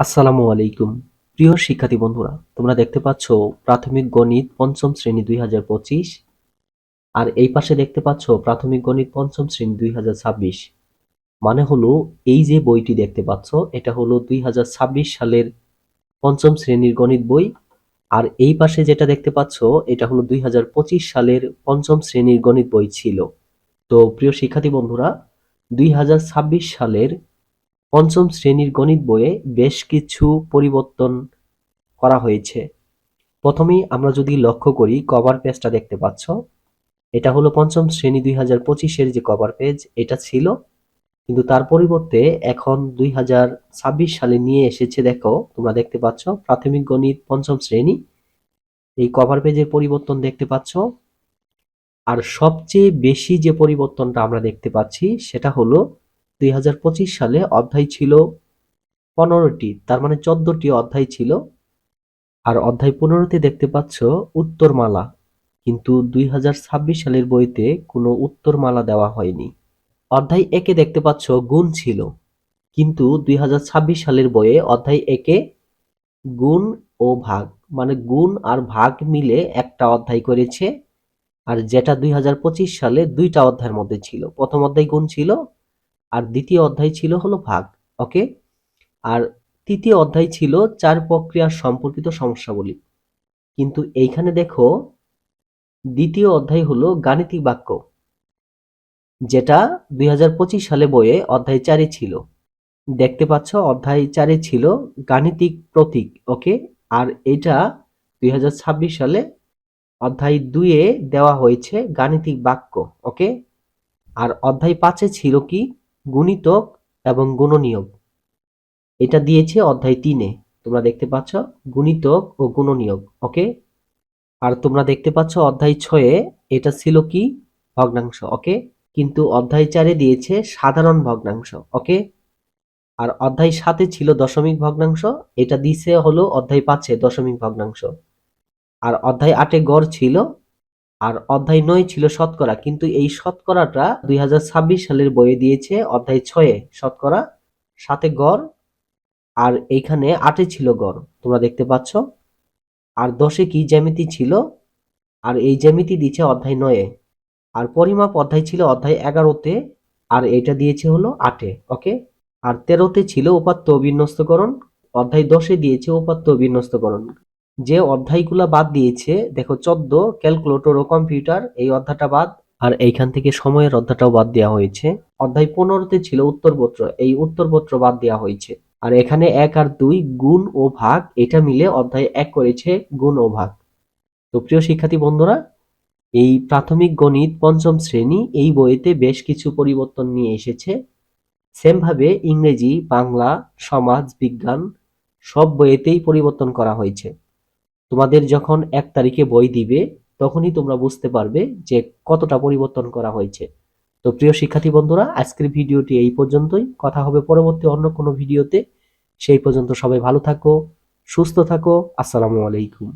আসসালামু আলাইকুম। প্রিয় শিক্ষার্থী বন্ধুরা, তোমরা দেখতে পাচ্ছ প্রাথমিক গণিত পঞ্চম শ্রেণী 2025 আর এই পাশে দেখতে পাচ্ছ প্রাথমিক গণিত পঞ্চম শ্রেণী 2026। মানে হলো এই যে বইটি দেখতে পাচ্ছ এটা হলো 2026 সালের পঞ্চম শ্রেণীর গণিত বই। আর এই পাশে যেটা দেখতে পাচ্ছ এটা হলো 2025 সালের পঞ্চম শ্রেণীর গণিত বই ছিল। তো প্রিয় শিক্ষার্থী বন্ধুরা, 2026 সালের পঞ্চম শ্রেণীর গণিত বইয়ে বেশ কিছু পরিবর্তন করা হয়েছে। প্রথমেই আমরা যদি লক্ষ্য করি কভার পেজটা দেখতে পাচ্ছ, এটা হলো পঞ্চম শ্রেণী 2025-এর যে কভার পেজ এটা ছিল, কিন্তু তার পরিবর্তে এখন 2026 সালে নিয়ে এসেছে। দেখো, তোমরা দেখতে পাচ্ছ প্রাথমিক গণিত পঞ্চম শ্রেণী, এই কভার পেজের পরিবর্তন দেখতে পাচ্ছ। আর সবচেয়ে বেশি যে পরিবর্তনটা আমরা দেখতে পাচ্ছি সেটা হলো 2025 সালে অধ্যায় ছিল 15টি, তার মানে 14টি অধ্যায় ছিল। আর অধ্যায় 15তে দেখতে পাচ্ছ উত্তরমালা, কিন্তু 2026 সালের বইতে কোনো উত্তরমালা দেওয়া হয়নি। অধ্যায় একে দেখতে পাচ্ছ গুণ ছিল, কিন্তু 2026 সালের বইয়ে অধ্যায় একে গুণ ও ভাগ, মানে গুণ আর ভাগ মিলে একটা অধ্যায় করেছে। আর যেটা 2025 সালে দুইটা অধ্যায়ের মধ্যে ছিল, প্রথম অধ্যায় গুণ ছিল আর দ্বিতীয় অধ্যায় ছিল হলো ভাগ। ওকে। আর তৃতীয় অধ্যায় ছিল চার প্রক্রিয়া সম্পর্কিত সমস্যাবলী। কিন্তু এইখানে দেখো দ্বিতীয় অধ্যায় হলো গাণিতিক বাক্য, যেটা 2025 সালে বইয়ে অধ্যায় 4-এ ছিল। দেখতে পাচ্ছ অধ্যায় 4-এ ছিল গাণিতিক প্রতীক। ওকে। আর এটা 2026 সালে অধ্যায় 2-এ দেওয়া হয়েছে গাণিতিক বাক্য। ওকে। আর অধ্যায় 5-এ ছিল কি গুণিতক এবং গুণনীয়ক, এটা দিয়েছে অধ্যায় 3-এ। তোমরা দেখতে পাচ্ছ গুণিতক ও গুণনীয়ক। ওকে। আর তোমরা দেখতে পাচ্ছ অধ্যায় 6-এ এটা ছিল কি ভগ্নাংশ। ওকে। কিন্তু অধ্যায় 4-এ দিয়েছে সাধারণ ভগ্নাংশ। ওকে। আর অধ্যায় 7-এ ছিল দশমিক ভগ্নাংশ, এটা দিছে হলো অধ্যায় 5-এ দশমিক ভগ্নাংশ। আর অধ্যায় 8-এ গড় ছিল, আর অধ্যায় 9 ছিল শতকরা, কিন্তু এই শতকরাটা 2026 সালের বইয়ে দিয়েছে অধ্যায় 6-এ শতকরা, 7-এ গড়, আর এইখানে 8-এ ছিল গড়। তোমরা দেখতে পাচ্ছ। আর 10-এ কি জ্যামিতি ছিল, আর এই জ্যামিতি দিচ্ছে অধ্যায় 9-এ। আর পরিমাপ অধ্যায় ছিল অধ্যায় 11-তে, আর এটা দিয়েছে হলো 8-এ। ওকে। আর 13-তে ছিল উপাত্ত ও বিন্যস্তকরণ, অধ্যায় 10-এ দিয়েছে উপাত্ত ও বিন্যস্তকরণ। যে অধ্যায়গুলা বাদ দিয়েছে দেখো 14 ক্যালকুলেটর ও কম্পিউটার, এই অধ্যায়টা বাদ। আর এইখান থেকে সময়ের অধ্যায়টাও বাদ দেওয়া হয়েছে। অধ্যায় 15-তে ছিল উত্তরপত্র, এই উত্তরপত্র বাদ দেওয়া হয়েছে। আর এখানে 1 আর 2 গুণ ও ভাগ, এটা মিলে অধ্যায় 1 করেছে গুণ ও ভাগ। তো প্রিয় শিক্ষার্থী বন্ধুরা, এই প্রাথমিক গণিত পঞ্চম শ্রেণী এই বইতে বেশ কিছু পরিবর্তন নিয়ে এসেছে। সেম ভাবে ইংরেজি, বাংলা, সমাজ বিজ্ঞান সব বইয়েতেই পরিবর্তন করা হয়েছে। তোমাদের যখন 1 তারিখে বই দিবে তখনই তোমরা বুঝতে পারবে যে কতটা পরিবর্তন করা হয়েছে। তো প্রিয় শিক্ষার্থী বন্ধুরা, আজকের ভিডিওটি এই পর্যন্তই। কথা হবে পরবর্তী অন্য কোনো ভিডিওতে। সেই পর্যন্ত সবাই ভালো থাকো, সুস্থ থাকো। আসসালামু আলাইকুম।